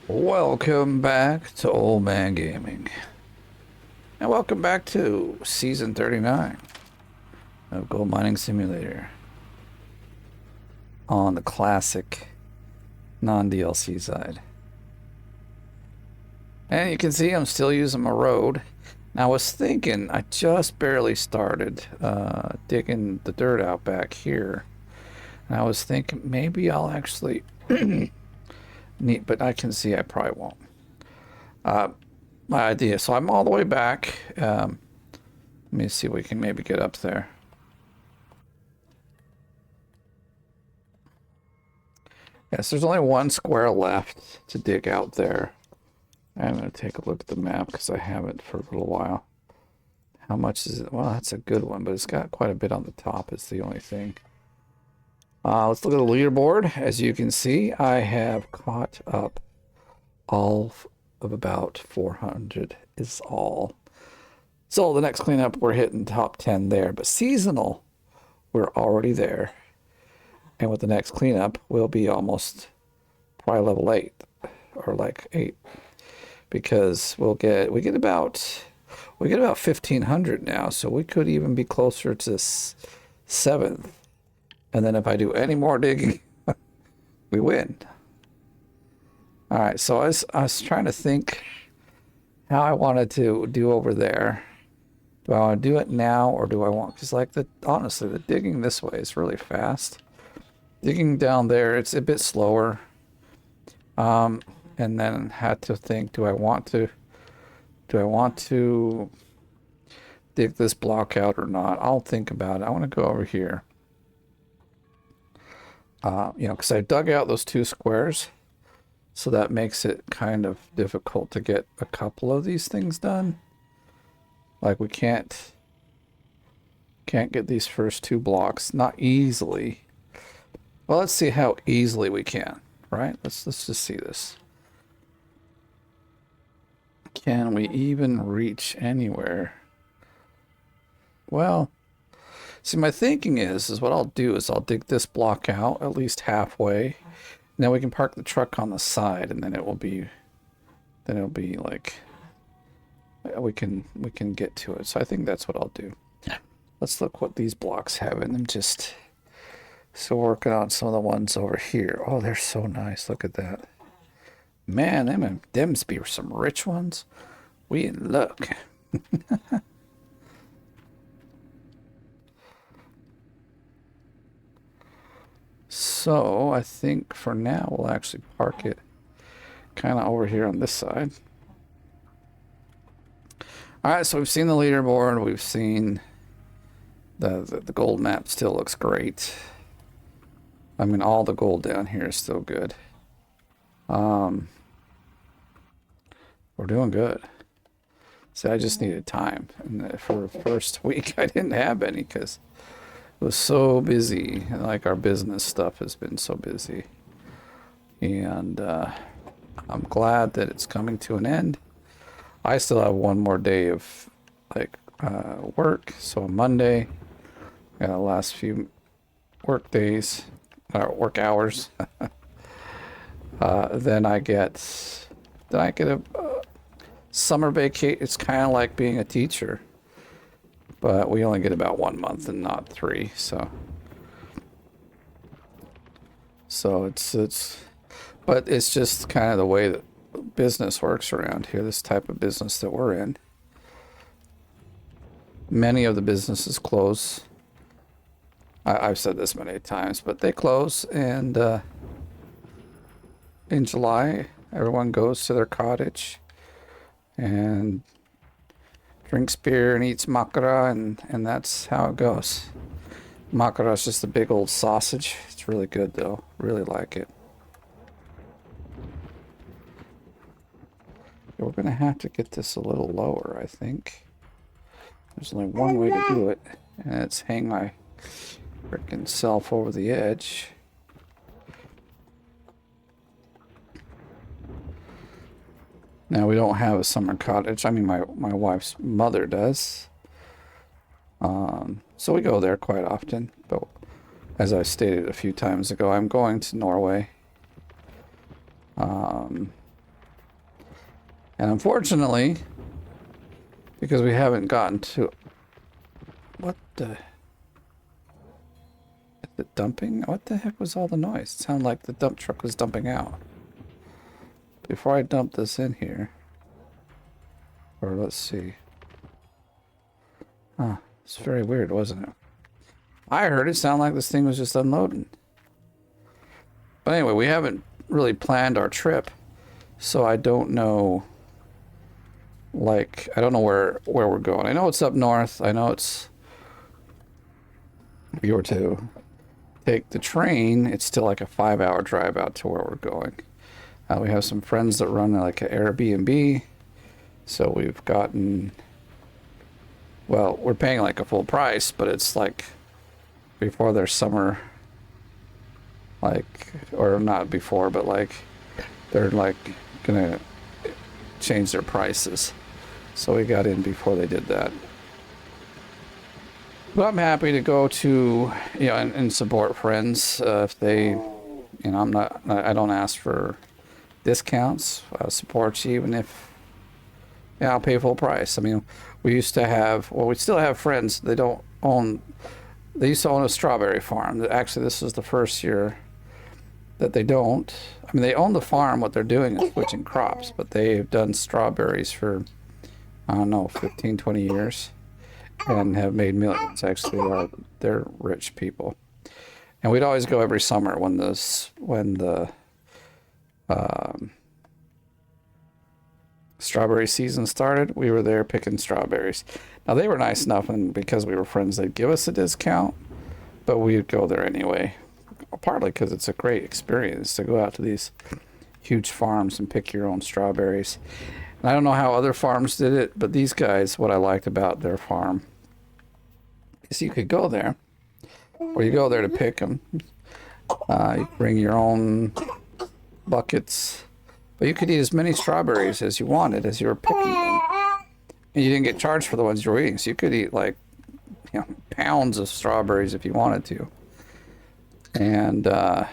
Welcome back to Oldman Gaming. And welcome back to Season 39 of Gold Mining Simulator on the classic non-DLC side. And you can see I'm still using my road. Now I was thinking, I just barely started digging the dirt out back here. And I was thinking maybe I'll actually need, but I can see I probably won't. My idea. So I'm all the way back. Let me see if we can maybe get up there. Yes, there's only one square left to dig out there. I'm going to take a look at the map because I haven't for a little while. How much is it? Well, that's a good one, but it's got quite a bit on the top is the only thing. Let's look at the leaderboard. As you can see, I have caught up all of about 400 is all. So the next cleanup, we're hitting top 10 there. But seasonal, we're already there. And with the next cleanup, we'll be almost probably level 8 or like 8. Because we get about 1,500 now. So we could even be closer to 7th. And then if I do any more digging, we win. All right, so I was trying to think how I wanted to do over there. Do I want to do it now or do I want, because like honestly, the digging this way is really fast. Digging down there, it's a bit slower. And then had to think, do I want to dig this block out or not? I'll think about it. I want to go over here. Because I dug out those 2 squares. So that makes it kind of difficult to get a couple of these things done. Like we can't get these first 2 blocks, not easily. Well, let's see how easily we can, right? Let's just see this. Can we even reach anywhere? Well, see, my thinking is what I'll do is I'll dig this block out at least halfway. Now we can park the truck on the side, and then it'll be like we can get to it. So I think that's what I'll do. Let's look what these blocks have in them. Just so working on some of the ones over here. Oh, they're so nice. Look at that. Man, them's be some rich ones. We in luck. So I think for now we'll actually park it kind of over here on this side. All right, so we've seen the leaderboard. We've seen the gold map still looks great. I mean, all the gold down here is still good. We're doing good. See, I just needed time. And for the first week, I didn't have any because it was so busy. Like our business stuff has been so busy. And I'm glad that it's coming to an end. I still have one more day of like work. So on Monday, got the last few work days, work hours. Then I get a summer vacation. It's kind of like being a teacher, but we only get about 1 month and not 3. So but it's just kind of the way that business works around here. This type of business that we're in. Many of the businesses close. I've said this many times, but they close, and in July, everyone goes to their cottage and drinks beer and eats makara, and that's how it goes. Makara is just a big old sausage. It's really good, though. Really like it. We're going to have to get this a little lower, I think. There's only one way to do it, and it's hang my frickin' self over the edge. Now, we don't have a summer cottage. I mean, my wife's mother does. So we go there quite often. But as I stated a few times ago, I'm going to Norway And unfortunately, because we haven't gotten to... What the... The dumping? What the heck was all the noise? It sounded like the dump truck was dumping out. Before I dump this in here... Or let's see. Huh. It's very weird, wasn't it? I heard it sound like this thing was just unloading. But anyway, we haven't really planned our trip. So I don't know... Like, I don't know where we're going. I know it's up north. I know it's... If you were to take the train, it's still like a 5-hour drive out to where we're going. We have some friends that run like an Airbnb. So we've gotten... Well, we're paying like a full price, but it's like before their summer, like, or not before, but like they're like gonna change their prices. So we got in before they did that. But I'm happy to go to, you know, and support friends if they, you know, I don't ask for discounts. I'll support you even if, yeah, I'll pay full price. I mean, we used to have, well, we still have friends. They don't own, they used to own a strawberry farm. Actually, this was the first year that they don't. I mean, they own the farm. What they're doing is switching crops, but they've done strawberries for, I don't know, 15, 20 years and have made millions. Actually, they're rich people. And we'd always go every summer when the strawberry season started. We were there picking strawberries. Now they were nice enough, and because we were friends, they'd give us a discount, but we'd go there anyway. Partly because it's a great experience to go out to these huge farms and pick your own strawberries. And I don't know how other farms did it, but these guys, what I liked about their farm is you could go there, or you go there to pick them. You bring your own buckets, but you could eat as many strawberries as you wanted as you were picking them. And you didn't get charged for the ones you were eating, so you could eat like, you know, pounds of strawberries if you wanted to. And it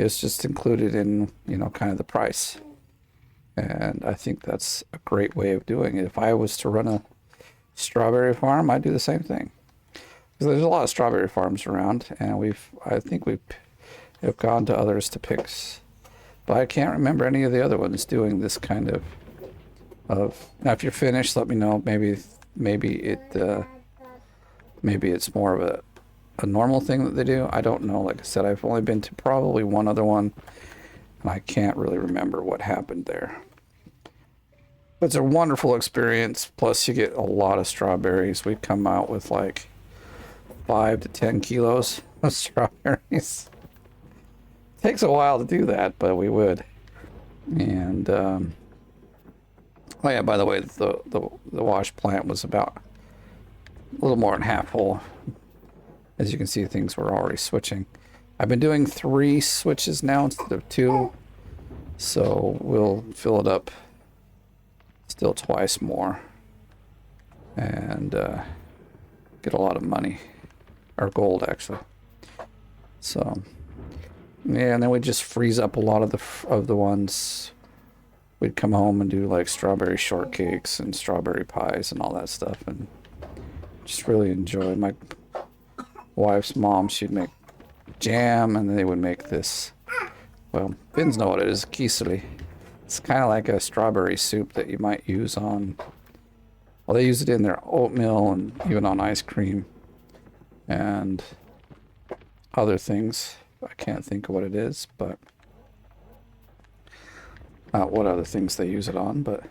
was just included in, you know, kind of the price. And I think that's a great way of doing it. If I was to run a strawberry farm, I'd do the same thing. Because there's a lot of strawberry farms around, and I think we have gone to others to pick. But I can't remember any of the other ones doing this kind of now if you're finished, let me know. Maybe it's more of a normal thing that they do. I don't know. Like I said, I've only been to probably one other one, and I can't really remember what happened there. But it's a wonderful experience. Plus, you get a lot of strawberries. We come out with like 5 to 10 kilos of strawberries. Takes a while to do that, but we would. And oh yeah, by the way, the wash plant was about a little more than half full. As you can see, things were already switching. I've been doing 3 switches now instead of 2, so we'll fill it up still twice more and get a lot of money, or gold actually. So yeah, and then we'd just freeze up a lot of the ones. We'd come home and do like strawberry shortcakes and strawberry pies and all that stuff, and just really enjoy. My wife's mom, she'd make jam, and then they would make this, well, Finns know what it is, kiseli. It's kind of like a strawberry soup that you might use on, well, they use it in their oatmeal and even on ice cream and other things. I can't think of what it is, but what other things they use it on, but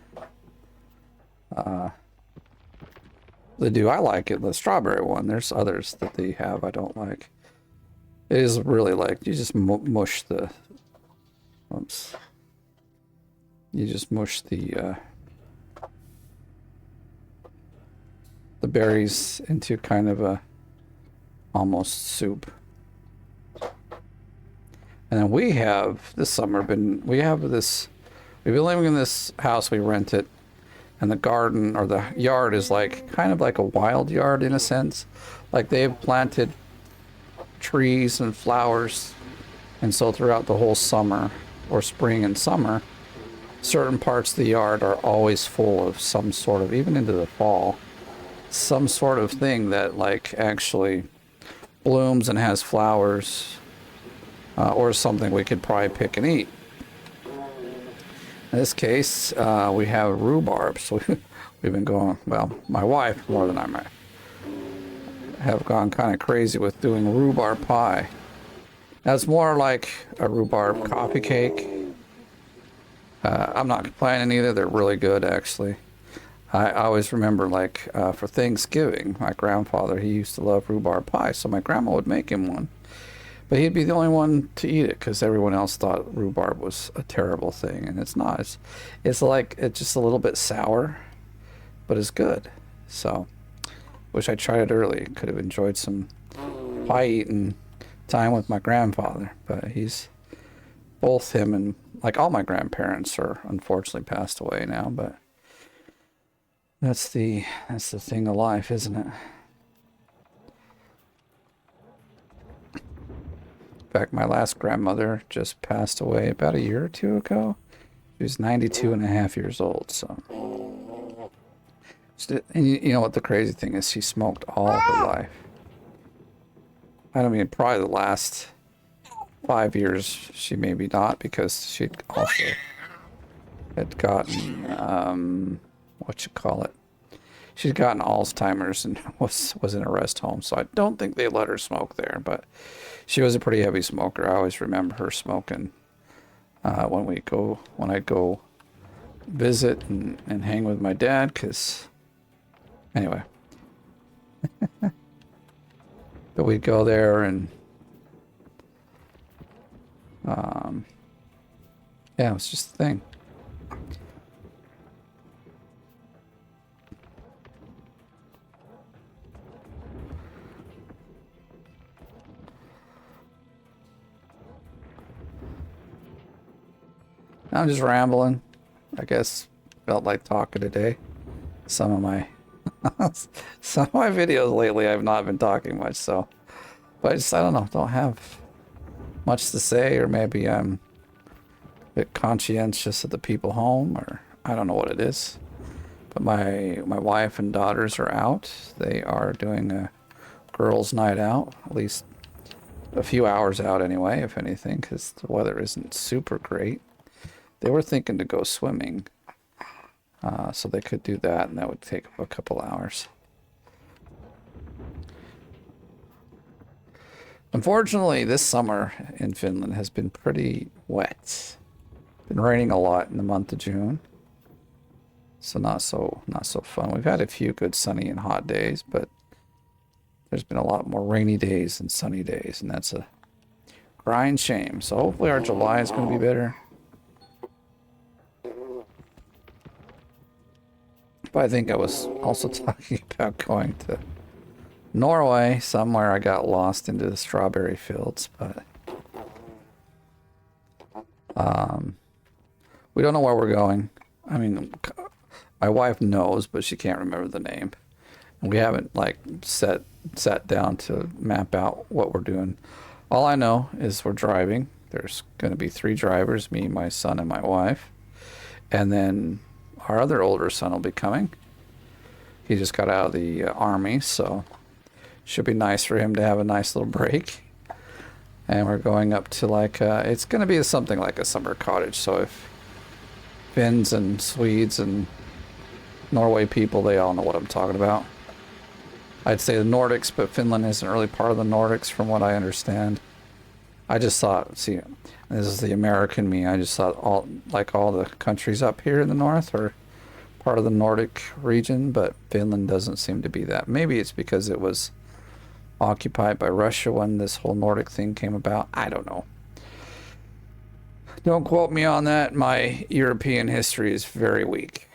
they do. I like it, the strawberry one. There's others that they have I don't like. It is really like, you just mush the, oops. You just mush the berries into kind of a almost soup. And then we have this summer we've been living in this house, we rent it, and the garden or the yard is like kind of like a wild yard in a sense. Like they've planted trees and flowers, and so throughout the whole summer or spring and summer, certain parts of the yard are always full of some sort of, even into the fall, some sort of thing that like actually blooms and has flowers, or something we could probably pick and eat. In this case, we have rhubarb, so we've been going, well, my wife more than I might have gone kind of crazy with doing rhubarb pie. That's more like a rhubarb coffee cake. I'm not complaining either. They're really good, actually. I always remember, like, for Thanksgiving, my grandfather, he used to love rhubarb pie, so my grandma would make him one. But he'd be the only one to eat it because everyone else thought rhubarb was a terrible thing, and it's not. It's like, it's just a little bit sour, but it's good. So, wish I tried it early. Could have enjoyed some pie eating time with my grandfather, but both him and like all my grandparents are unfortunately passed away now, but that's the thing of life, isn't it? In fact, my last grandmother just passed away about a year or two ago. She was 92 and a half years old, so. And you know what the crazy thing is? She smoked all her life. I don't mean, probably the last 5 years she maybe not, because she also had gotten, what you call it? She'd gotten Alzheimer's and was in a rest home, so I don't think they let her smoke there, but she was a pretty heavy smoker. I always remember her smoking when I'd go visit and hang with my dad, because anyway. But we'd go there and yeah, it was just a thing. I'm just rambling. I guess felt like talking today. Some of my videos lately I've not been talking much, so but I don't know, don't have much to say, or maybe I'm a bit conscientious of the people home, or I don't know what it is. But my wife and daughters are out. They are doing a girls' night out, at least a few hours out anyway, if anything, because the weather isn't super great. They were thinking to go swimming, so they could do that, and that would take a couple hours. Unfortunately, this summer in Finland has been pretty wet. Been raining a lot in the month of June, so not so fun. We've had a few good sunny and hot days, but there's been a lot more rainy days than sunny days, and that's a grind shame. So hopefully our July is going to be better. But I think I was also talking about going to Norway. Somewhere I got lost into the strawberry fields, but we don't know where we're going. I mean, my wife knows, but she can't remember the name. And we haven't like sat down to map out what we're doing. All I know is we're driving. There's going to be 3 drivers, me, my son, and my wife. And then our other older son will be coming. He just got out of the army, so should be nice for him to have a nice little break. And we're going up to like, it's going to be something like a summer cottage. So if Finns and Swedes and Norway people, they all know what I'm talking about. I'd say the Nordics, but Finland isn't really part of the Nordics from what I understand. I just thought, see, this is the American me. I just thought all the countries up here in the north are part of the Nordic region, but Finland doesn't seem to be that. Maybe it's because it was occupied by Russia when this whole Nordic thing came about. I don't know. Don't quote me on that. My European history is very weak.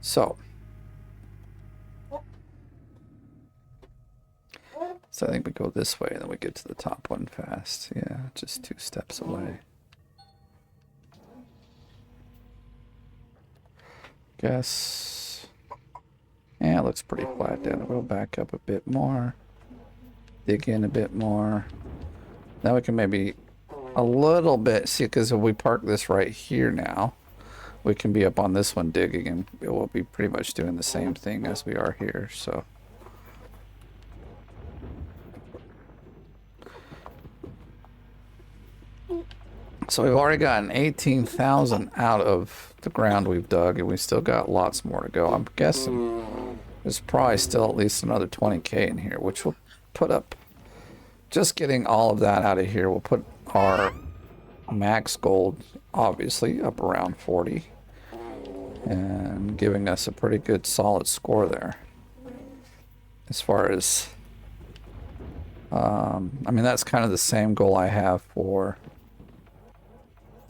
So I think we go this way and then we get to the top one fast. Yeah, just 2 steps away. Guess. Yeah, it looks pretty flat down. We'll back up a bit more. Dig in a bit more. Now we can maybe a little bit, see, because if we park this right here now, we can be up on this one digging, and it will be pretty much doing the same thing as we are here, so. So we've already gotten 18,000 out of the ground we've dug, and we still got lots more to go. I'm guessing there's probably still at least another 20K in here, which will put up, just getting all of that out of here will put our max gold, obviously, up around 40. And giving us a pretty good solid score there. As far as, I mean, that's kind of the same goal I have for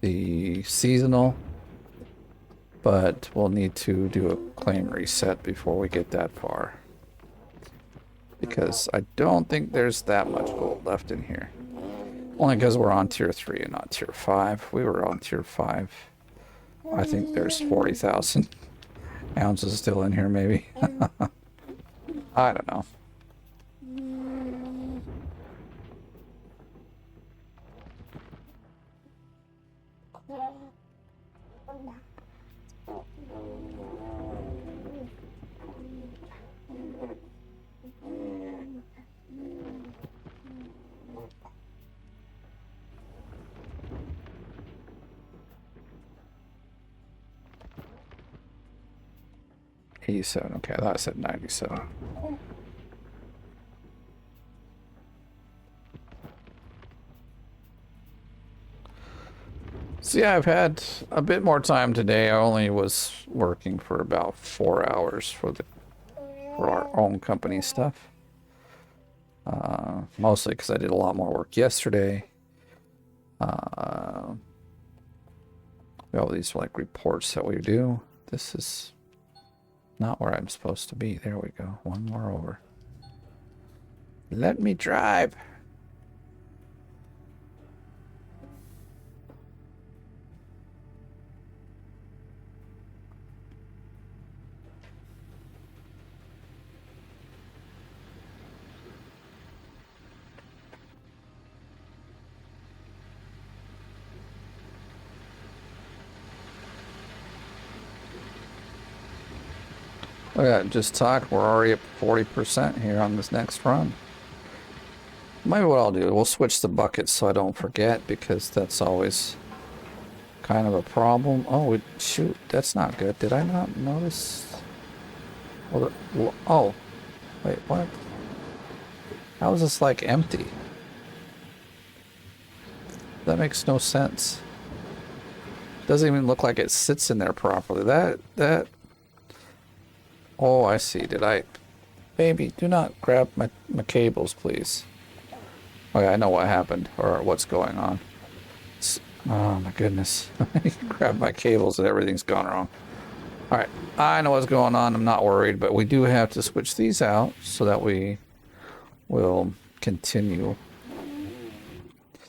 the seasonal, but we'll need to do a claim reset before we get that far, because I don't think there's that much gold left in here, only because we're on tier 3 and not tier 5. If we were on tier 5, I think there's 40,000 ounces still in here, maybe. I don't know. $87. Okay, I thought I said 97. So yeah, I've had a bit more time today. I only was working for about 4 hours for our own company stuff. Mostly because I did a lot more work yesterday. We have all these like reports that we do. This is not where I'm supposed to be. There we go. One more over. Let me drive. Look at that, just talk. We're already at 40% here on this next run. Maybe what I'll do, we'll switch the buckets so I don't forget, because that's always kind of a problem. Oh, shoot, that's not good. Did I not notice? Well, oh, wait, what? How is this like empty? That makes no sense. Doesn't even look like it sits in there properly. That. Oh, I see. Did I? Baby, do not grab my cables, please. Okay, I know what happened, or what's going on. Oh, my goodness. You grab my cables and everything's gone wrong. Alright, I know what's going on. I'm not worried, but we do have to switch these out so that we will continue.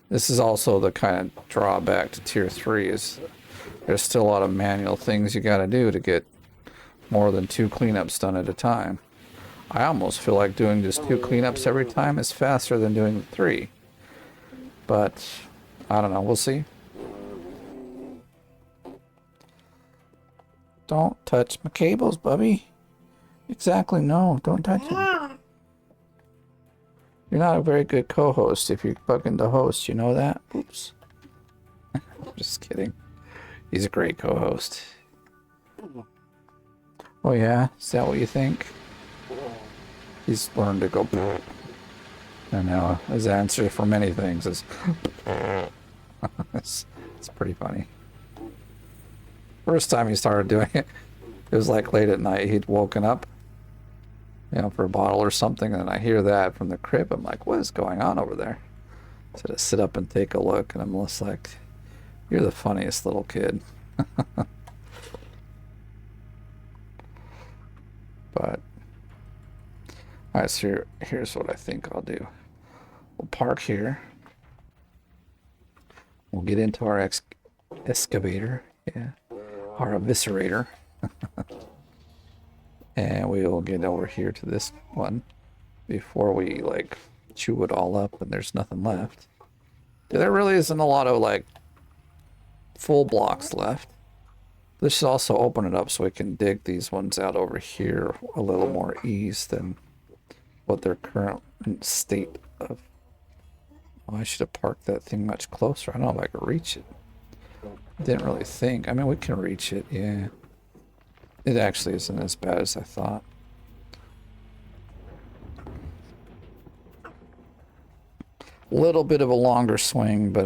This is also the kind of drawback to tier 3, is there's still a lot of manual things you gotta do to get more than 2 cleanups done at a time. I almost feel like doing just 2 cleanups every time is faster than doing 3. But, I don't know, we'll see. Don't touch my cables, Bubby. Exactly, no, don't touch them. You're not a very good co-host if you're bugging the host, you know that? Oops. Just kidding. He's a great co-host. Oh yeah? Is that what you think? He's learned to go. And now his answer for many things is it's pretty funny. First time he started doing it, it was like late at night. He'd woken up, you know, for a bottle or something, and I hear that from the crib. I'm like, what is going on over there? So to sit up and take a look, and I'm just like, you're the funniest little kid. But alright, so here's what I think I'll do. We'll park here. We'll get into our excavator, yeah, our eviscerator, and we will get over here to this one before we like chew it all up and there's nothing left. There really isn't a lot of like full blocks left. This should also open it up so we can dig these ones out over here a little more ease than what their current state of. Oh, I should have parked that thing much closer. I don't know if I could reach it. Didn't really think. I mean, we can reach it, yeah. It actually isn't as bad as I thought. Little bit of a longer swing, but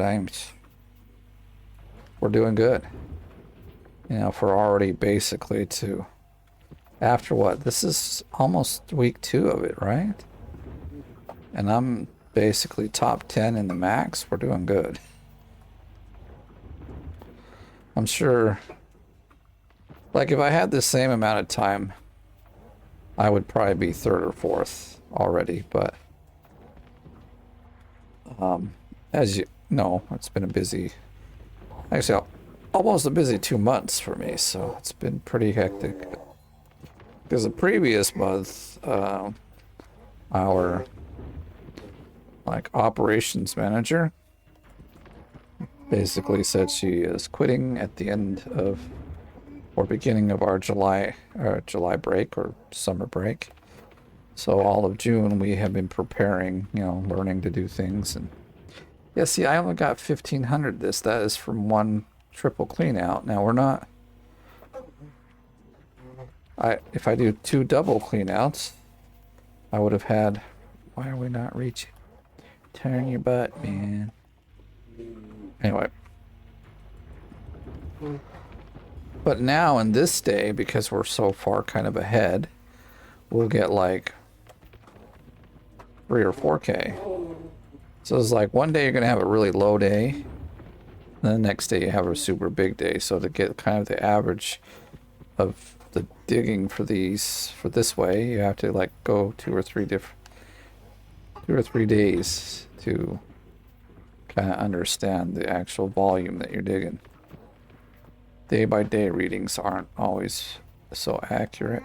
we're doing good. You know, if we're already basically to, after what? This is almost week 2 of it, right? And I'm basically top 10 in the max. We're doing good. I'm sure, like if I had the same amount of time, I would probably be 3rd or 4th already, but as you know, it's been a busy, actually almost a busy 2 months for me, so it's been pretty hectic. Because the previous month, our like operations manager basically said she is quitting at the end of or beginning of our July break or summer break. So all of June we have been preparing, you know, learning to do things. And yeah, see, I only got 1,500 this. That is from one triple clean out. Now we're not, if I do 2 double clean outs, I would have had, why are we not reaching? Turn your butt, man. Anyway. But now in this day, because we're so far kind of ahead, we'll get like 3 or 4K. So it's like one day you're going to have a really low day, and then the next day you have a super big day. So to get kind of the average of the digging for these, for this way, you have to like go 2 or 3 days to kind of understand the actual volume that you're digging. Day by day readings aren't always so accurate.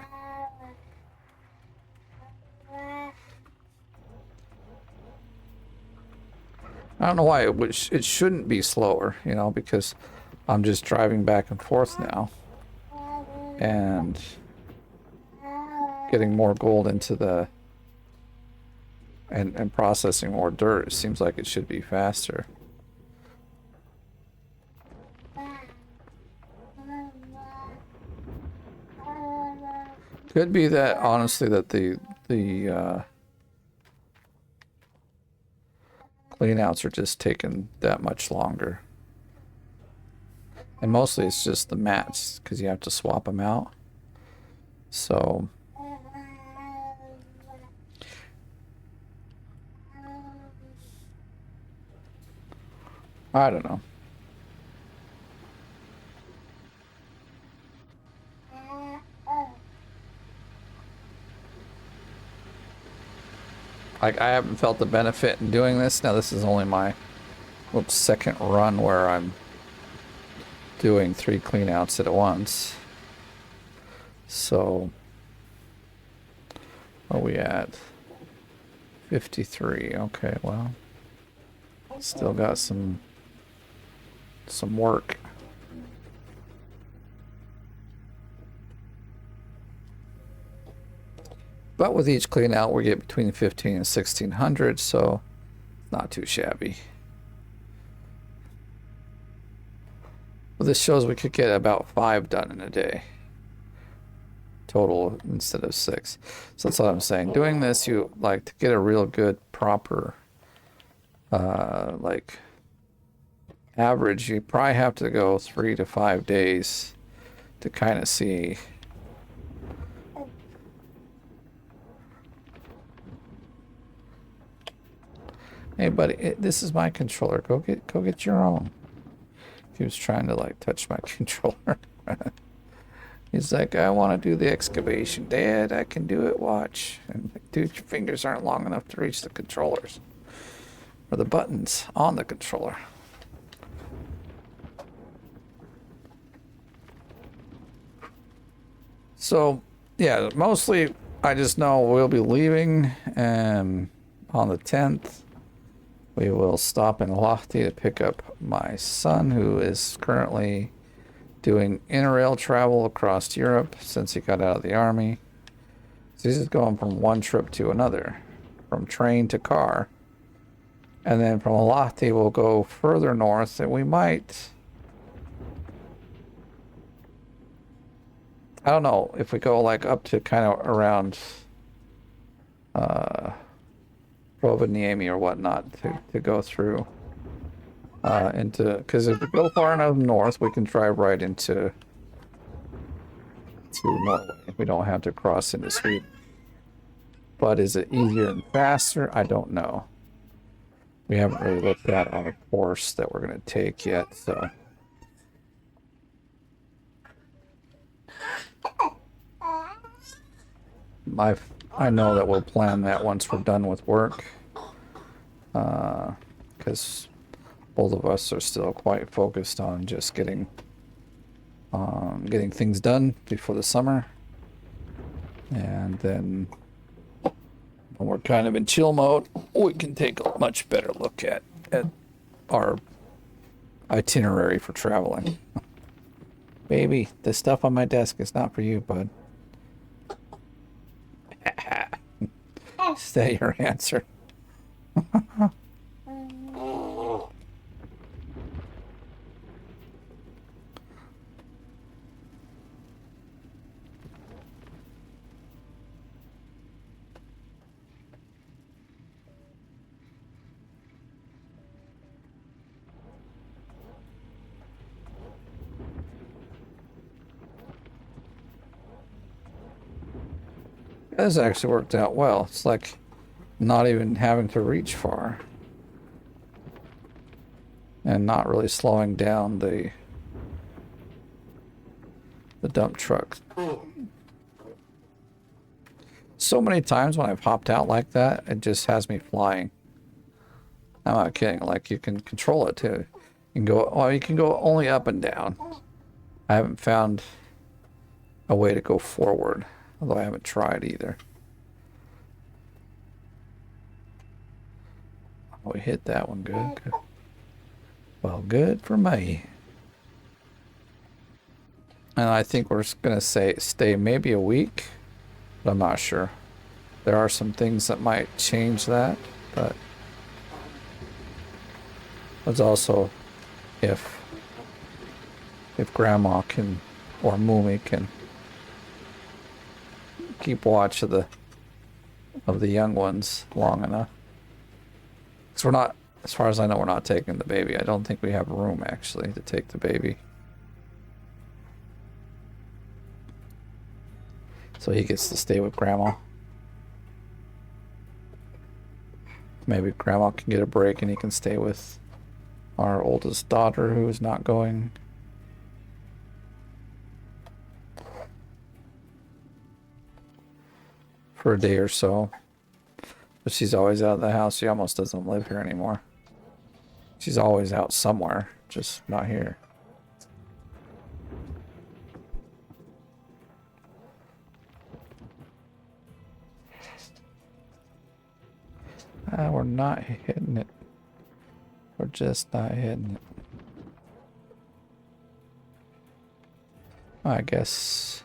I don't know why it shouldn't be slower, you know, because I'm just driving back and forth now and getting more gold into the and processing more dirt. It seems like it should be faster. Could be that, honestly, that the cleanouts are just taking that much longer. And mostly it's just the mats, because you have to swap them out. So I don't know. Like, I haven't felt the benefit in doing this. Now, this is only my second run where I'm doing 3 cleanouts at once. So, what are we at? 53. Okay, well, still got some work. But with each clean out, we get between 15 and 1,600, so not too shabby. Well, this shows we could get about 5 done in a day total instead of 6. So that's what I'm saying. Doing this, you like to get a real good, proper, like average. You probably have to go 3 to 5 days to kind of see. Hey, buddy, this is my controller. Go get your own. He was trying to like touch my controller. He's like, I want to do the excavation. Dad, I can do it. Watch. And like, dude, your fingers aren't long enough to reach the controllers or the buttons on the controller. So, yeah, mostly I just know we'll be leaving on the 10th. We will stop in Lahti to pick up my son, who is currently doing interrail travel across Europe since he got out of the army. So he's just going from one trip to another, from train to car. And then from Lahti, we'll go further north, and we might... I don't know, if we go like up to kind of around Rovaniemi or whatnot to go through into... Because if we go far enough north, we can drive right into Norway. We don't have to cross into Sweden. But is it easier and faster? I don't know. We haven't really looked at on a course that we're going to take yet, so... I know that we'll plan that once we're done with work. Because both of us are still quite focused on just getting things done before the summer. And then when we're kind of in chill mode, we can take a much better look at our itinerary for traveling. Baby, the stuff on my desk is not for you, bud. Is that your answer? This actually worked out well. It's like not even having to reach far. And not really slowing down the dump truck. So many times when I've hopped out like that, it just has me flying. I'm not kidding. Like, you can control it too. You can go, well, you can go only up and down. I haven't found a way to go forward. Although I haven't tried either. Oh, we hit that one good. Good. Well, good for me. And I think we're going to stay maybe a week. But I'm not sure. There are some things that might change that. But there's also if Grandma can, or Mumi can, keep watch of the young ones long enough. Because we're not, as far as I know, we're not taking the baby. I don't think we have room actually to take the baby. So he gets to stay with Grandma. Maybe Grandma can get a break and he can stay with our oldest daughter who is not going. For a day or so. But she's always out of the house. She almost doesn't live here anymore. She's always out somewhere, just not here. We're not hitting it. We're just not hitting it. I guess...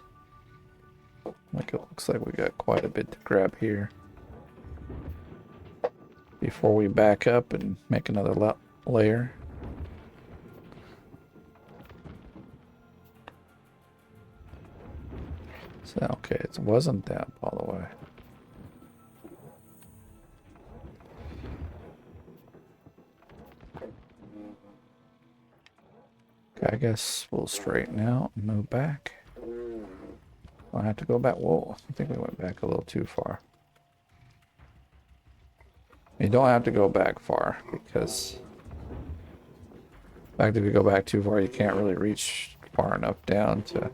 Like, it looks like we got quite a bit to grab here before we back up and make another layer. So, okay, it wasn't that all the way. Okay, I guess we'll straighten out and move back. I have to go back. Whoa, I think we went back a little too far. You don't have to go back far because, in fact, if you go back too far, you can't really reach far enough down to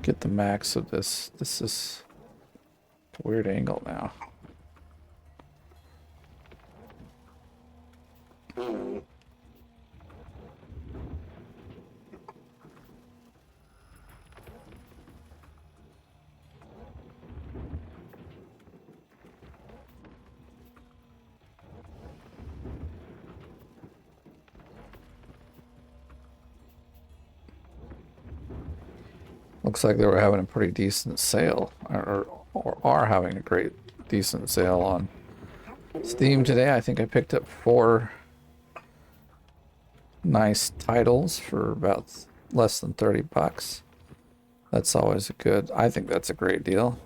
get the max of this. This is a weird angle now. Looks like they were having a pretty decent sale, or are having a decent sale on Steam today. I think I picked up 4 nice titles for about less than 30 bucks. That's always a good, I think that's a great deal.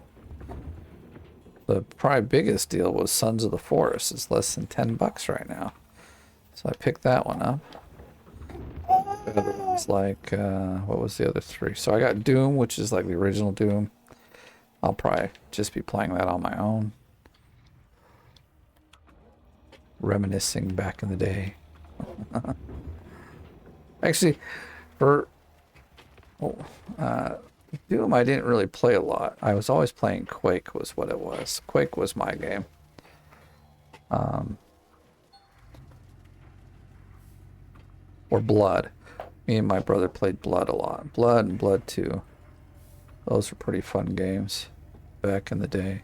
The probably biggest deal was Sons of the Forest. It's less than 10 bucks right now. So I picked that one up. The other one's like, what was the other 3? So I got Doom, which is like the original Doom. I'll probably just be playing that on my own. Reminiscing back in the day. Actually, for Doom, I didn't really play a lot. I was always playing Quake was what it was. Quake was my game. Or Blood. Me and my brother played Blood a lot. Blood and Blood 2. Those were pretty fun games back in the day.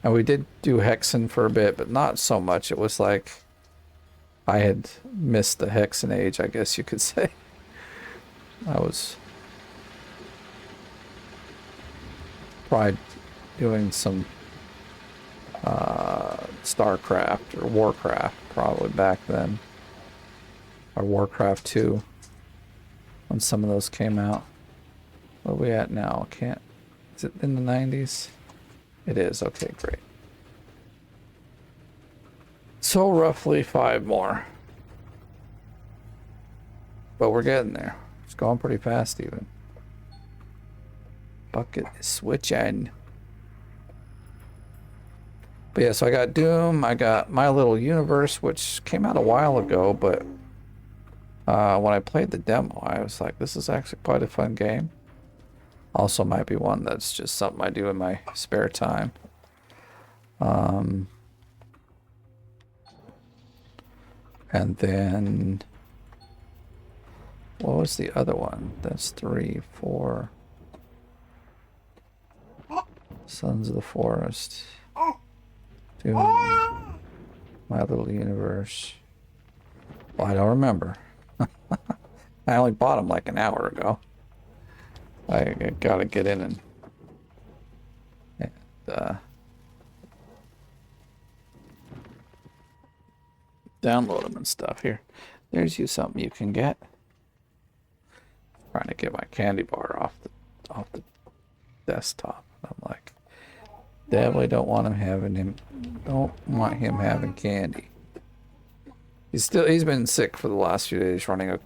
And we did do Hexen for a bit, but not so much. It was like I had missed the Hexen age, I guess you could say. I was probably doing some StarCraft or Warcraft probably back then. Or Warcraft 2 when some of those came out. Where are we at now? Can't. Is it in the 90s? It is. Okay, great. So roughly 5 more. But we're getting there. It's going pretty fast even. Bucket is switching. But yeah, so I got Doom, I got My Little Universe, which came out a while ago, but when I played the demo, I was like, this is actually quite a fun game. Also might be one that's just something I do in my spare time. And then, what was the other one? That's 3, 4. Sons of the Forest. Doom. My Little Universe. Well, I don't remember. I only bought them like an hour ago. I gotta get in and download them and stuff. Here, there's you something you can get. Trying to get my candy bar off the desktop. I'm like, definitely don't want him having candy. He's been sick for the last few days, having a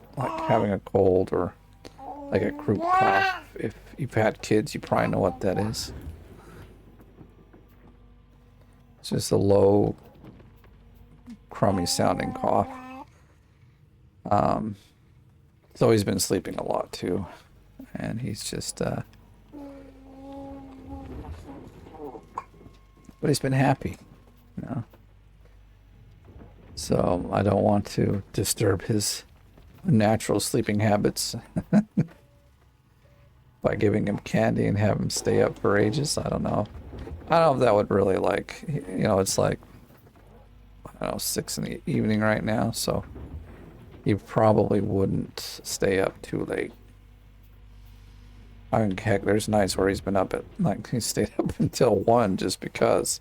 cold or like a croup cough. If you've had kids, you probably know what that is. It's just a low, crummy sounding cough. So he's been sleeping a lot too, and he's just but he's been happy, you know. So I don't want to disturb his natural sleeping habits by giving him candy and have him stay up for ages. I don't know. I don't know if that would really, like, you know, it's like, I don't know, 6 in the evening right now, so he probably wouldn't stay up too late. I mean, heck, there's nights where he's been up at, like, he stayed up until 1 just because.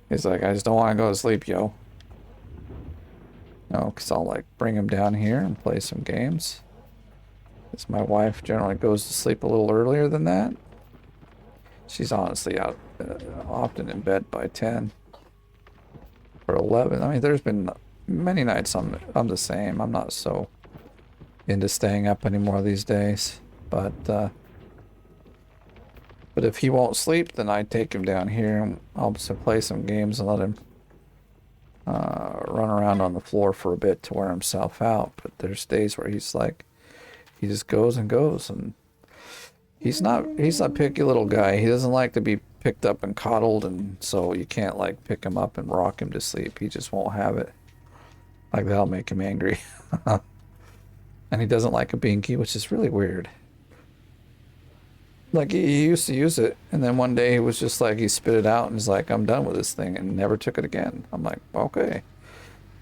He's like, I just don't want to go to sleep, yo. No, because I'll, like, bring him down here and play some games. Because my wife generally goes to sleep a little earlier than that. She's honestly out often in bed by 10 or 11. I mean, there's been many nights I'm the same. I'm not so into staying up anymore these days. But if he won't sleep, then I take him down here and I'll play some games and let him run around on the floor for a bit to wear himself out. But there's days where he's like, he just goes and goes, and he's a picky little guy. He doesn't like to be picked up and coddled, and so you can't like pick him up and rock him to sleep. He just won't have it. Like, that'll make him angry. And he doesn't like a binky, which is really weird. Like, he used to use it, and then one day he was just like, he spit it out and he's like, I'm done with this thing, and never took it again. I'm like, okay.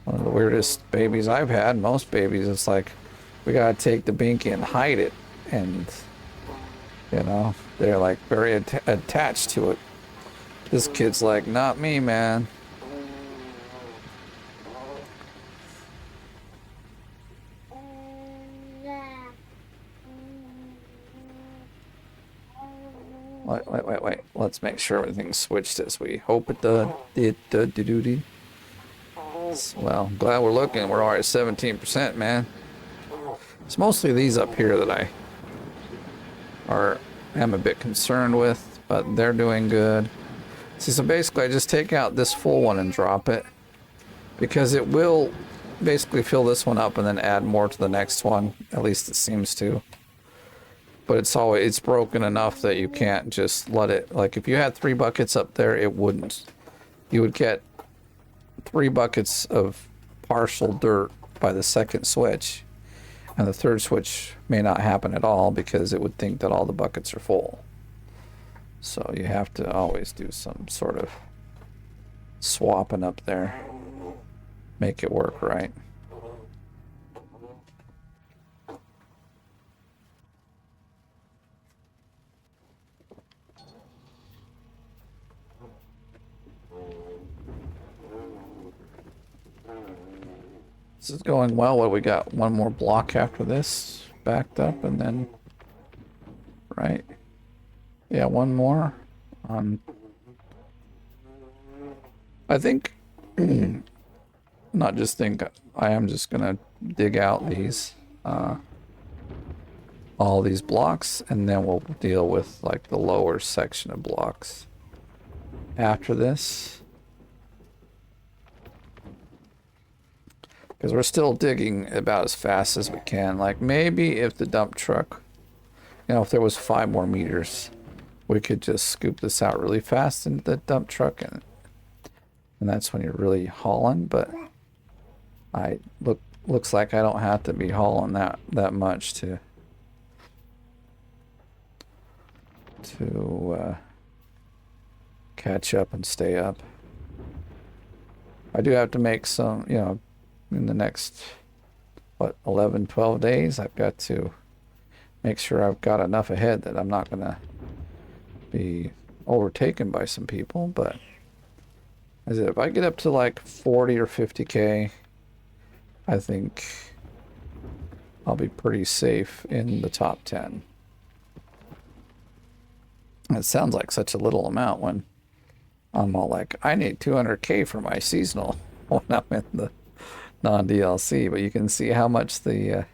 One of the weirdest babies I've had. Most babies, it's like, we gotta take the binky and hide it, and you know, they're like very attached to it. This kid's like, not me, man. Wait. Let's make sure everything's switched as we hope it did. Well, I'm glad we're looking. We're already at 17%, man. It's mostly these up here that I am a bit concerned with, but they're doing good. See, so basically I just take out this full one and drop it, because it will basically fill this one up and then add more to the next one. At least it seems to. But it's broken enough that you can't just let it, like if you had 3 buckets up there, it wouldn't. You would get 3 buckets of partial dirt by the second switch, and the third switch may not happen at all because it would think that all the buckets are full. So you have to always do some sort of swapping up there, make it work right. This is going well. What we got? One more block after this, backed up, and then right. Yeah, one more. I think, not just think. I am just gonna dig out these, all these blocks, and then we'll deal with like the lower section of blocks after this. Because we're still digging about as fast as we can. Like maybe if the dump truck, you know, if there was 5 more meters, we could just scoop this out really fast into the dump truck, and that's when you're really hauling. But looks like I don't have to be hauling that much to catch up and stay up. I do have to make some, you know, in the next, what, 11, 12 days, I've got to make sure I've got enough ahead that I'm not going to be overtaken by some people. But as if I get up to like 40 or 50K, I think I'll be pretty safe in the top 10. It sounds like such a little amount when I'm all like, I need 200K for my seasonal when I'm in the non-DLC, but you can see how much it's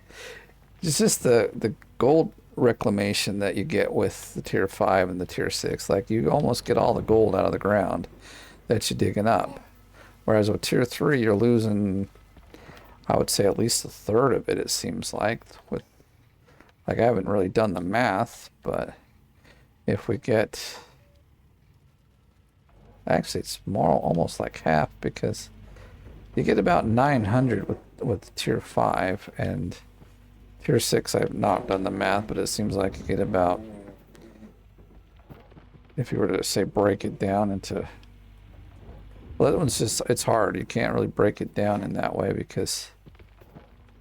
just the gold reclamation that you get with the tier 5 and the tier 6. Like you almost get all the gold out of the ground that you're digging up, whereas with tier 3 you're losing, I would say, at least a third of it. It seems like, with like, I haven't really done the math, but if we get, actually it's more, almost like half, because you get about 900 with tier 5, and tier 6 I've not done the math, but it seems like you get about, if you were to say break it down into, well, that one's just, it's hard. You can't really break it down in that way because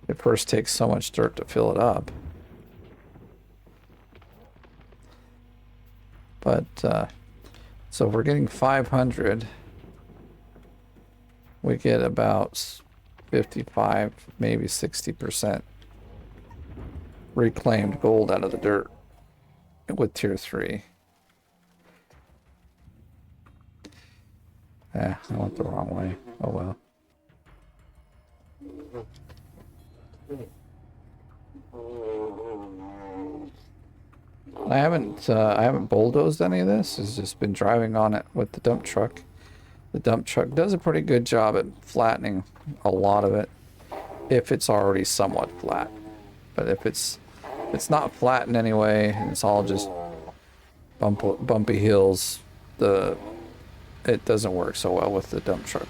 it first takes so much dirt to fill it up. But so if we're getting 500, we get about 55, maybe 60% reclaimed gold out of the dirt with tier 3. I went the wrong way. Oh well. I haven't bulldozed any of this. It's just been driving on it with the dump truck. The dump truck does a pretty good job at flattening a lot of it if it's already somewhat flat. But if it's not flat in any way and it's all just bumpy hills, it doesn't work so well with the dump truck.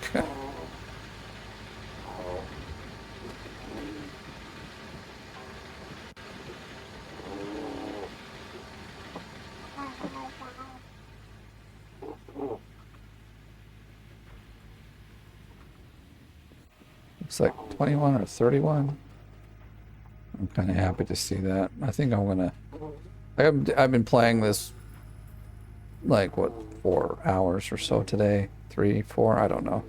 Looks like 21 or 31. Kind of happy to see that. I think I'm gonna. I've been playing this like what 4 hours or so today. 3, 4. I don't know.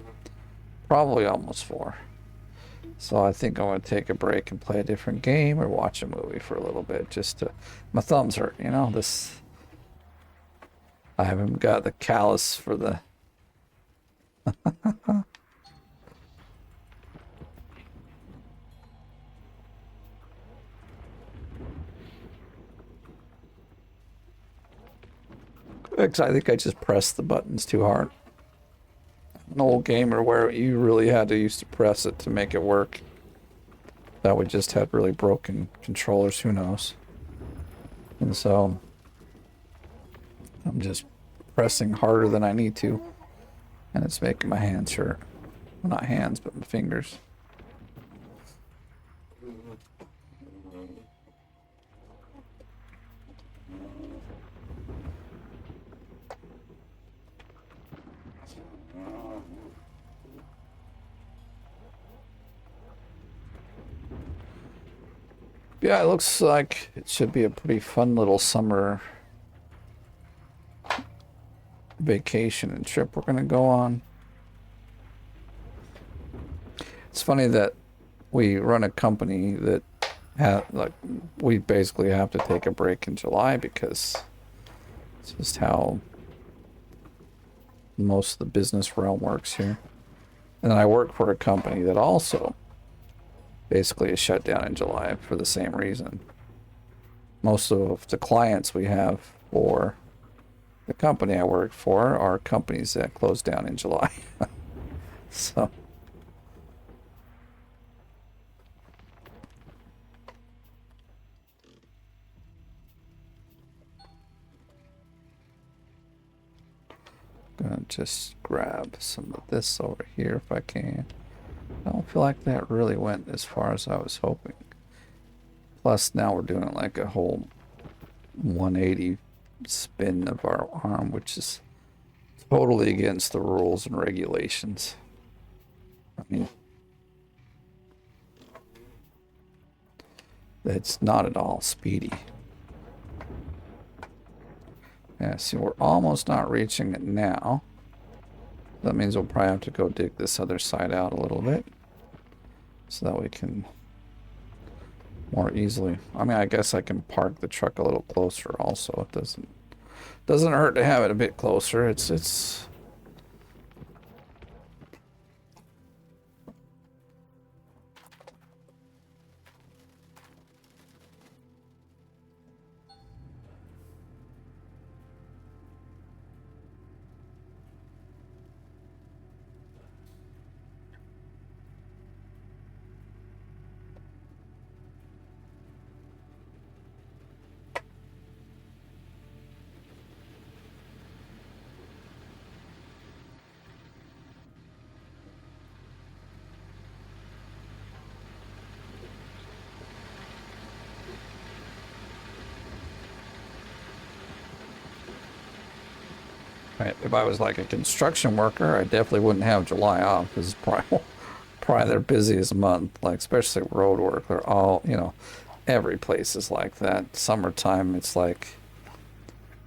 Probably almost 4. So I think I'm gonna take a break and play a different game or watch a movie for a little bit. Just to, my thumbs hurt. You know this. I haven't got the callus for the. I think I just pressed the buttons too hard. An old gamer where you really had to used to press it to make it work. That we just had really broken controllers, who knows. And so I'm just pressing harder than I need to. And it's making my hands hurt. Well, not hands, but my fingers. Yeah, it looks like it should be a pretty fun little summer vacation and trip we're gonna go on. It's funny that we run a company that we basically have to take a break in July because it's just how most of the business realm works here. And then I work for a company that also basically is shut down in July for the same reason. Most of the clients we have for the company I work for are companies that close down in July. So gonna just grab some of this over here if I can. I don't feel like that really went as far as I was hoping. Plus now we're doing like a whole 180 spin of our arm, which is totally against the rules and regulations. I mean, it's not at all speedy. Yeah, see, we're almost not reaching it now. That means we'll probably have to go dig this other side out a little bit so that we can more easily. I mean, I guess I can park the truck a little closer also. It doesn't hurt to have it a bit closer. It's right. If I was like a construction worker, I definitely wouldn't have July off. This is probably their busiest month, like especially road work. They're all, you know, every place is like that. Summertime, it's like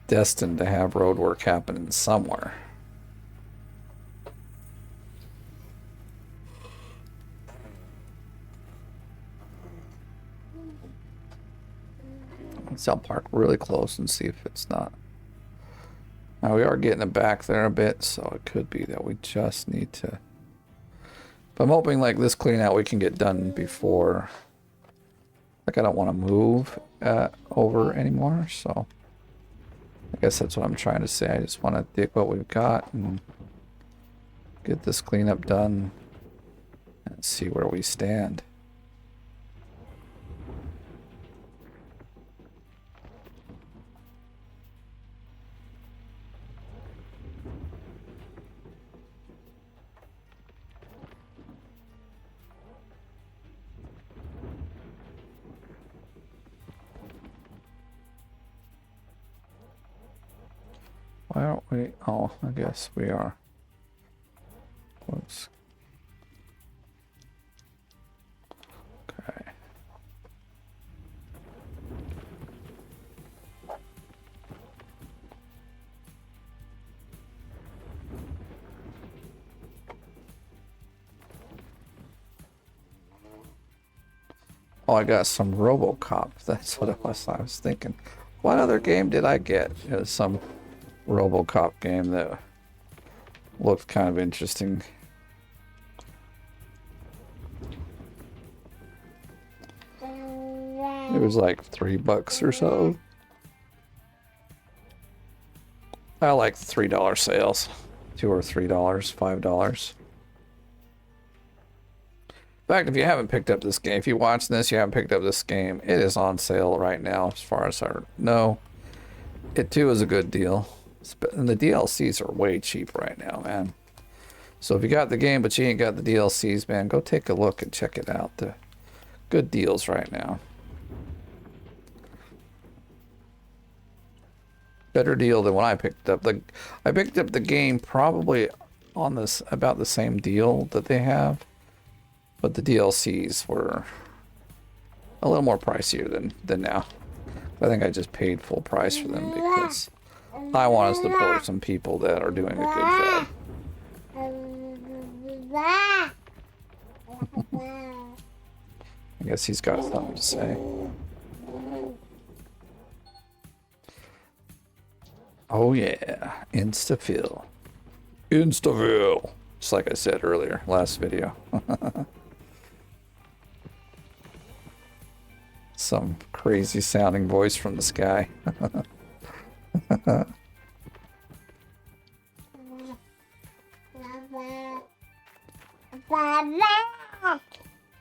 destined to have road work happening somewhere. So I'll park really close and see if it's not. Now we are getting it back there a bit, so it could be that we just need to. But I'm hoping like this clean out we can get done before. Like I don't want to move over anymore, so I guess that's what I'm trying to say. I just want to dig what we've got and get this cleanup done and see where we stand. Why aren't we? Oh, I guess we are. Whoops. Okay. Oh, I got some RoboCop. That's what it was. I was thinking, what other game did I get? It was some RoboCop game that looked kind of interesting. It was like $3 or so. I like $3 sales. $2 or $3, $5. In fact, if you haven't picked up this game, if you're watching this, you haven't picked up this game, it is on sale right now, as far as I know. It too is a good deal. And the DLCs are way cheap right now, man. So if you got the game, but you ain't got the DLCs, man, go take a look and check it out. The good deals right now. Better deal than when I picked up I picked up the game probably on this about the same deal that they have, but the DLCs were a little more pricier than now. I think I just paid full price for them because I want to support some people that are doing a good job. I guess he's got something to say. Oh yeah, Instafill. Instafill! Just like I said earlier, last video. Some crazy sounding voice from the sky.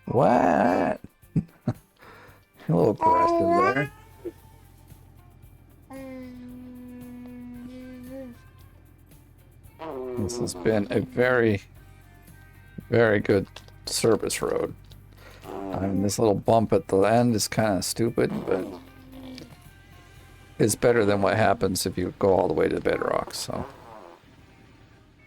What? A little aggressive there. This has been a very, very good service road. I mean, this little bump at the end is kind of stupid, but it's better than what happens if you go all the way to bedrock, so.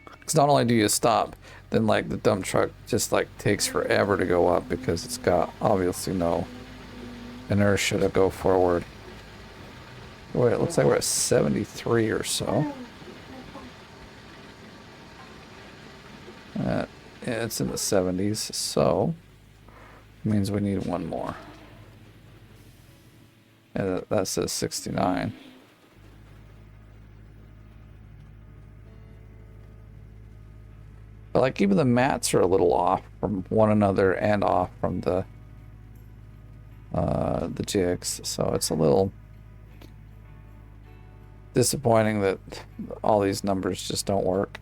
Because not only do you stop, then like the dump truck just like takes forever to go up because it's got obviously no inertia to go forward. Wait, it looks like we're at 73 or so. Yeah, it's in the 70s, so it means we need one more. And that says 69. But like even the mats are a little off from one another and off from the jigs, so it's a little disappointing that all these numbers just don't work.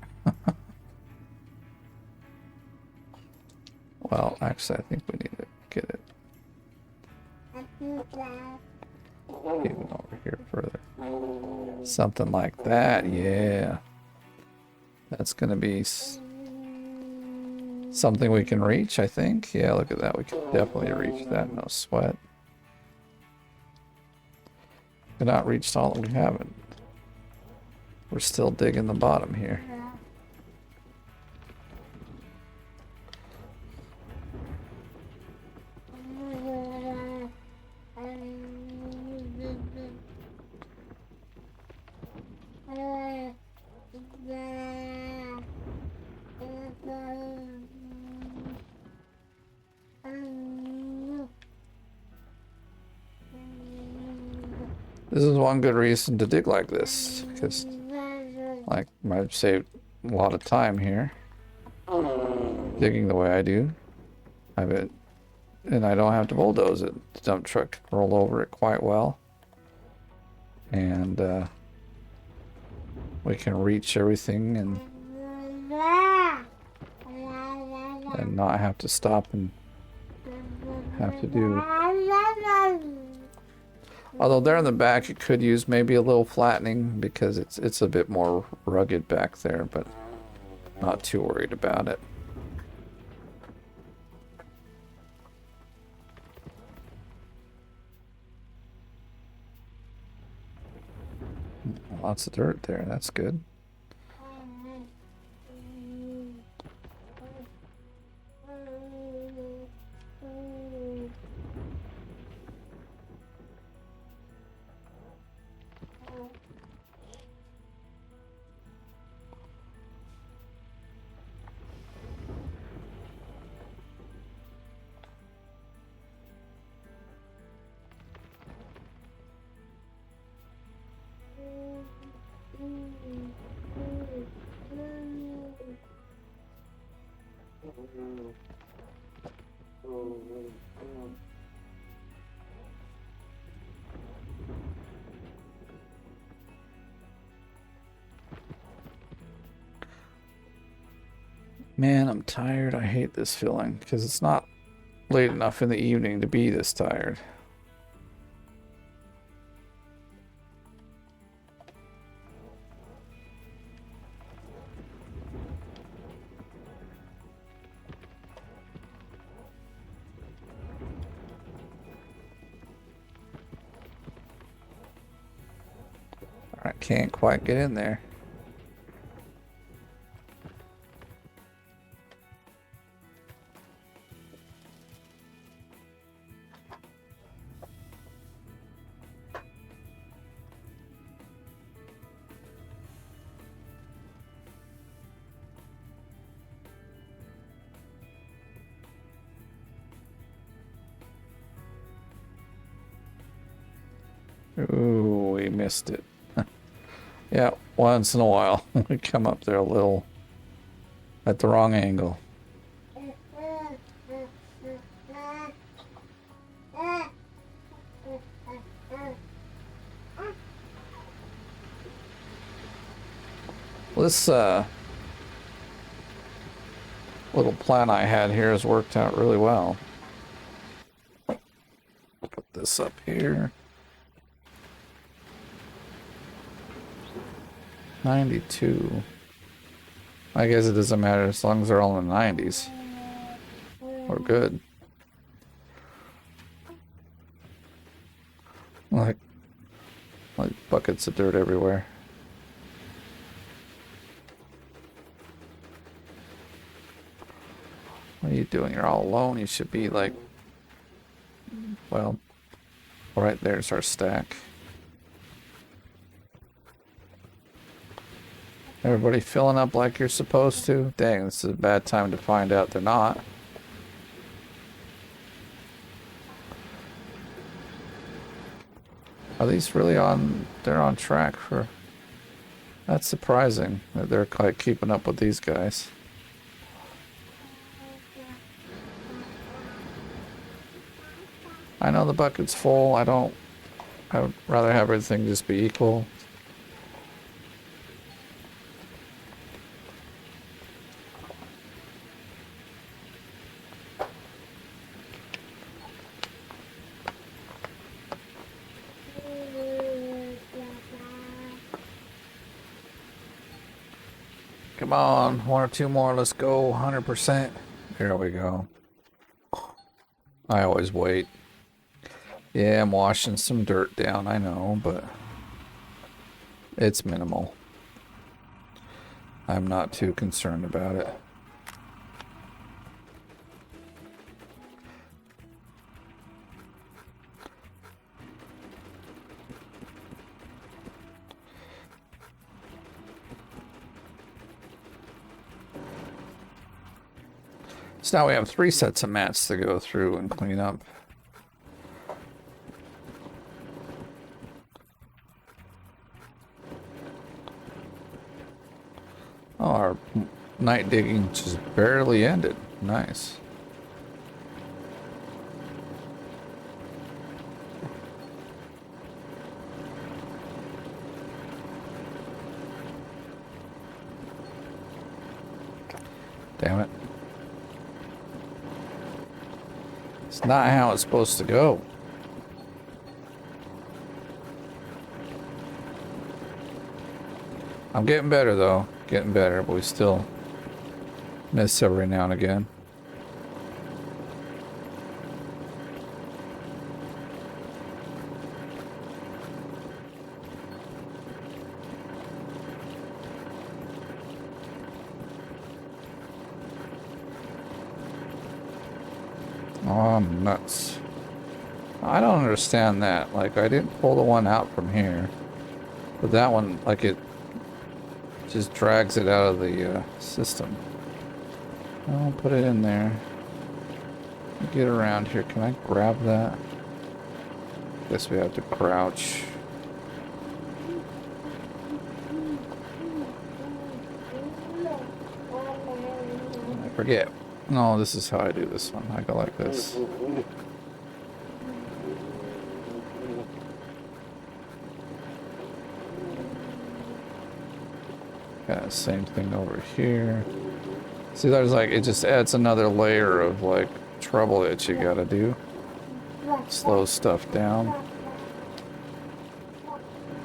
Well, actually, I think we need to get it even over here further. Something like that, yeah. That's going to be something we can reach, I think. Yeah, look at that. We can definitely reach that, no sweat. We've not reached all that we haven't. We're still digging the bottom here. This is one good reason to dig like this, because like I've saved a lot of time here digging the way I do. And I don't have to bulldoze it. The dump truck can roll over it quite well, and we can reach everything and not have to stop and have to do. Although there in the back, it could use maybe a little flattening because it's a bit more rugged back there, but not too worried about it. Lots of dirt there, that's good. Man, I'm tired. I hate this feeling because it's not late enough in the evening to be this tired. I can't quite get in there. Ooh, we missed it. Yeah, once in a while we come up there a little at the wrong angle. This little plan I had here has worked out really well. Put this up here. 92. I guess it doesn't matter as long as they're all in the 90s. We're good. Like buckets of dirt everywhere. What are you doing? You're all alone. You should be like, well, right there's our stack. Everybody filling up like you're supposed to? Dang, this is a bad time to find out they're not. Are these really on? They're on track for... That's surprising that they're quite keeping up with these guys. I know the bucket's full. I would rather have everything just be equal. Come on, one or two more, let's go, 100%. There we go. I always wait. Yeah, I'm washing some dirt down, I know, but it's minimal. I'm not too concerned about it. So now we have 3 sets of mats to go through and clean up. Oh, our night digging just barely ended. Nice. Damn it. It's not how it's supposed to go. I'm getting better though. Getting better, but we still miss every now and again. Oh, I'm nuts. I don't understand that. Like, I didn't pull the one out from here. But that one, like, it just drags it out of the system. I'll put it in there. Get around here. Can I grab that? Guess we have to crouch. I forget. No, this is how I do this one. I go like this. Got the same thing over here. See, there's like, it just adds another layer of like trouble that you gotta do. Slow stuff down.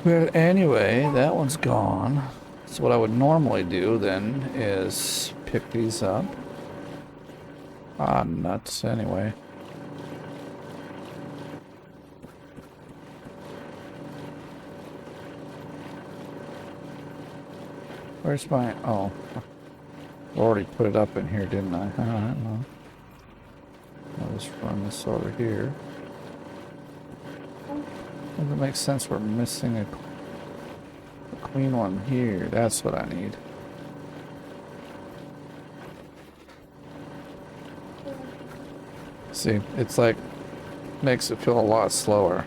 But anyway, that one's gone. So what I would normally do then is pick these up. Ah, nuts, anyway. Where's my, oh. I already put it up in here, didn't I? Alright, well. I'll just run this over here. Doesn't it make sense we're missing a clean one here? That's what I need. See, it's like, makes it feel a lot slower.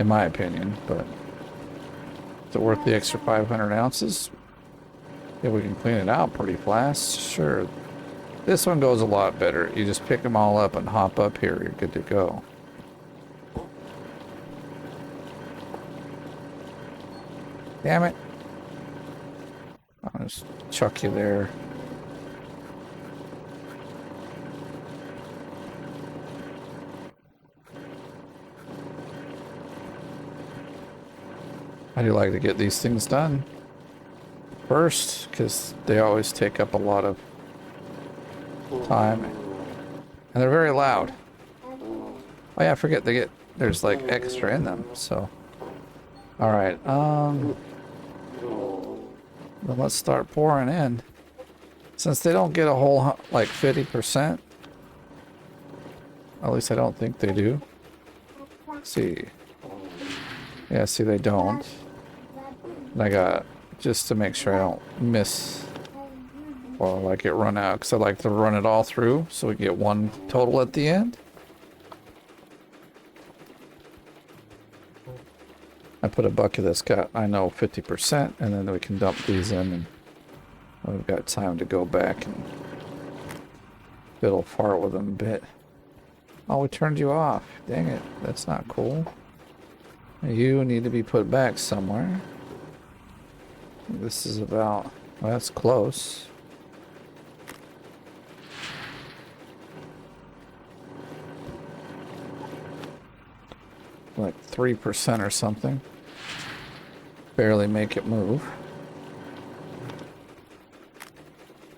In my opinion, but is it worth the extra 500 ounces? Yeah, we can clean it out pretty fast. Sure. This one goes a lot better. You just pick them all up and hop up here. You're good to go. Damn it. I'll just chuck you there. I do like to get these things done first, because they always take up a lot of time. And they're very loud. Oh yeah, I forget there's like extra in them, so. Alright, then let's start pouring in. Since they don't get a whole, like 50%. At least I don't think they do. Let's see. Yeah, see they don't. And I got, just to make sure I don't miss or like it run out, because I like to run it all through so we get one total at the end. I put a bucket that's got, I know, 50%, and then we can dump these in, and we've got time to go back and fiddle fart with them a bit. Oh, we turned you off. Dang it, that's not cool. You need to be put back somewhere. This is about, well, that's close. Like 3% or something. Barely make it move.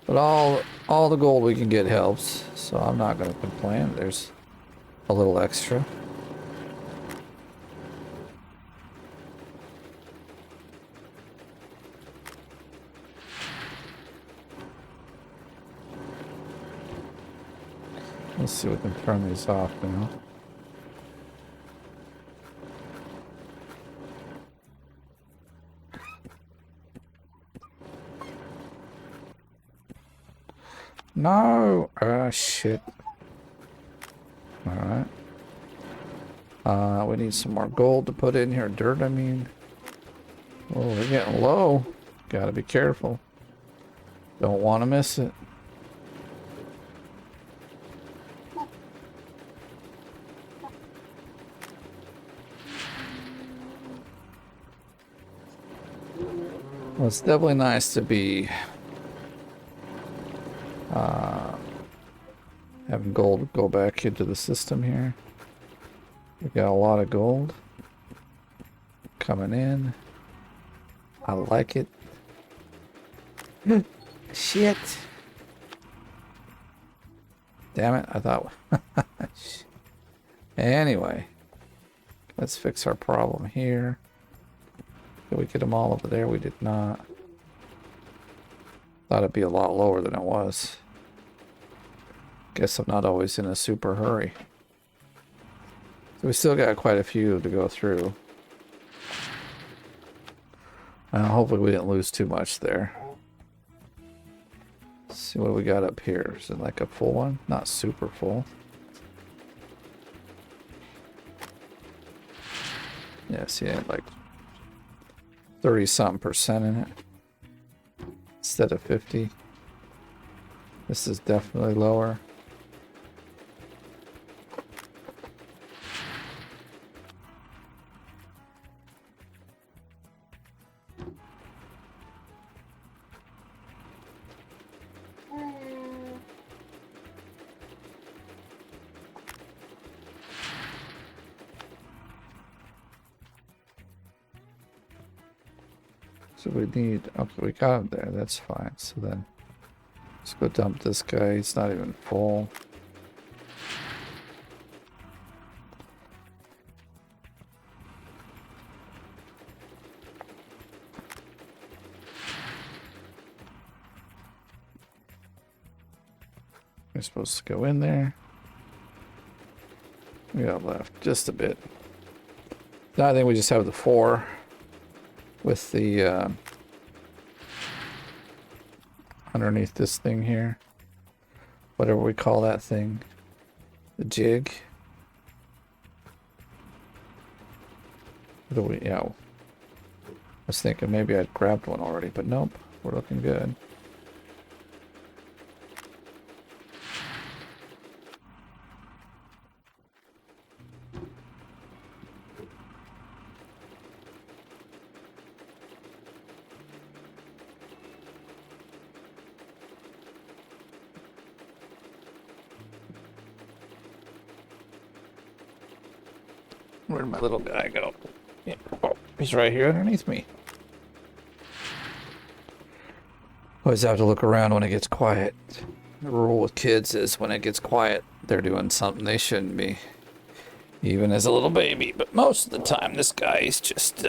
But all the gold we can get helps, so I'm not going to complain. There's a little extra. Let's see if we can turn these off now. No! Ah, shit. Alright. We need some more gold to put in here. Dirt, I mean. Oh, we're getting low. Gotta be careful. Don't want to miss it. Well, it's definitely nice to be having gold go back into the system here. We got a lot of gold coming in. I like it. Shit. Damn it, I thought. Anyway, let's fix our problem here. Did we get them all over there? We did not. Thought it'd be a lot lower than it was. Guess I'm not always in a super hurry. So we still got quite a few to go through. Hopefully we didn't lose too much there. Let's see what we got up here. Is it like a full one? Not super full. Yeah, see, it had like 30-something% in it instead of 50. This is definitely lower. So we need, okay, we got him there, that's fine. So then, let's go dump this guy, he's not even full. We're supposed to go in there. We got left just a bit. Now I think we just have the 4 with the underneath this thing here, whatever we call that thing, the jig. Yeah, I was thinking maybe I'd grabbed one already, but nope, we're looking good. Where'd my little guy go? Yeah. Oh, he's right here underneath me. Always have to look around when it gets quiet. The rule with kids is when it gets quiet, they're doing something they shouldn't be. Even as a little baby. But most of the time, this guy is just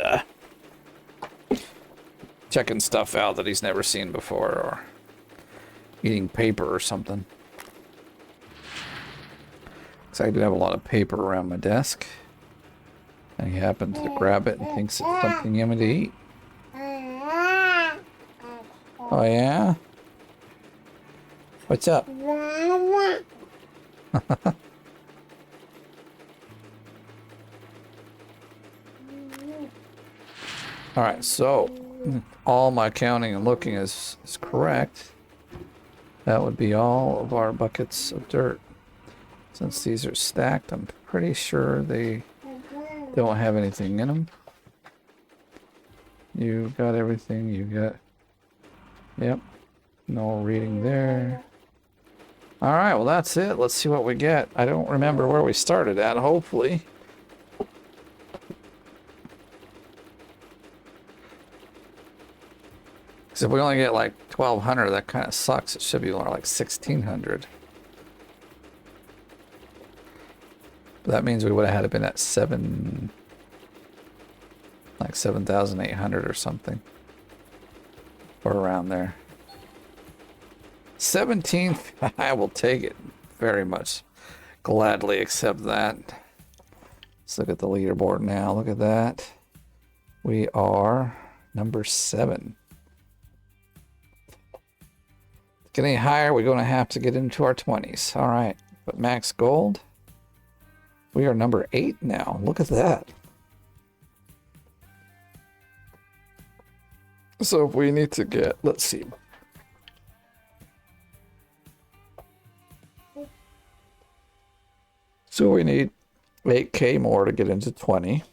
checking stuff out that he's never seen before, or eating paper or something. Because I do have a lot of paper around my desk. And he happens to grab it and thinks it's something yummy to eat. Oh yeah? What's up? Alright, so all my counting and looking is correct. That would be all of our buckets of dirt. Since these are stacked, I'm pretty sure they don't have anything in them. You got everything, you got... Yep. No reading there. Alright, well that's it. Let's see what we get. I don't remember where we started at, hopefully. Because if we only get like 1,200, that kind of sucks. It should be more like 1,600. But that means we would have had to been at 7,800 or something. Or around there. 17th, I will take it very much. Gladly accept that. Let's look at the leaderboard now. Look at that. We are number 7. Getting higher, we're going to have to get into our 20s. All right, but max gold. We are number 8 now. Look at that. So if we need to get, let's see. So we need 8K more to get into 20.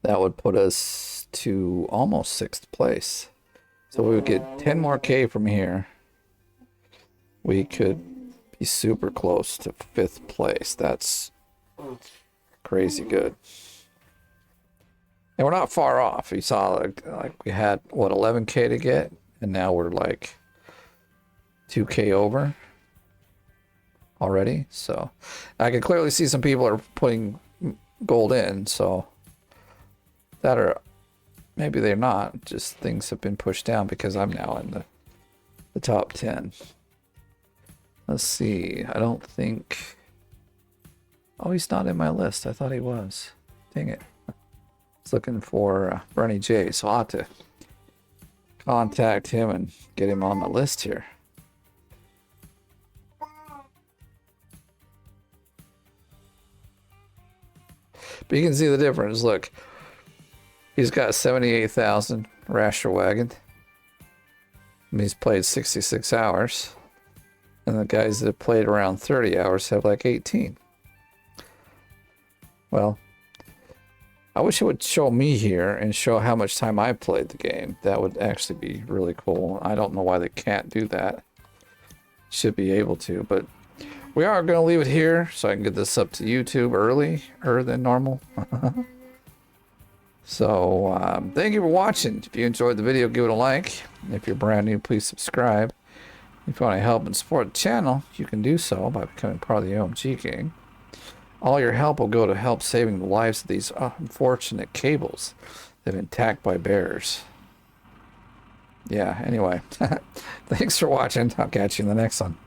That would put us to almost 6th place. So we would get 10 more K from here. We could be super close to 5th place. That's crazy good. And we're not far off. You saw like we had, what, 11K to get? And now we're like 2K over already. So I can clearly see some people are putting gold in. So that are, maybe they're not. Just things have been pushed down because I'm now in the top 10. Let's see. I don't think... Oh, he's not in my list. I thought he was. Dang it. I was looking for Bernie J, so I'll have to contact him and get him on the list here. But you can see the difference. Look, he's got 78,000 Rasher Wagon. And he's played 66 hours. And the guys that have played around 30 hours have like 18. Well, I wish it would show me here and show how much time I played the game. That would actually be really cool. I don't know why they can't do that. Should be able to, but we are going to leave it here so I can get this up to YouTube earlier than normal. So, thank you for watching. If you enjoyed the video, give it a like. If you're brand new, please subscribe. If you want to help and support the channel, you can do so by becoming part of the OMG gang. All your help will go to help saving the lives of these unfortunate cables that have been attacked by bears. Yeah, anyway. Thanks for watching. I'll catch you in the next one.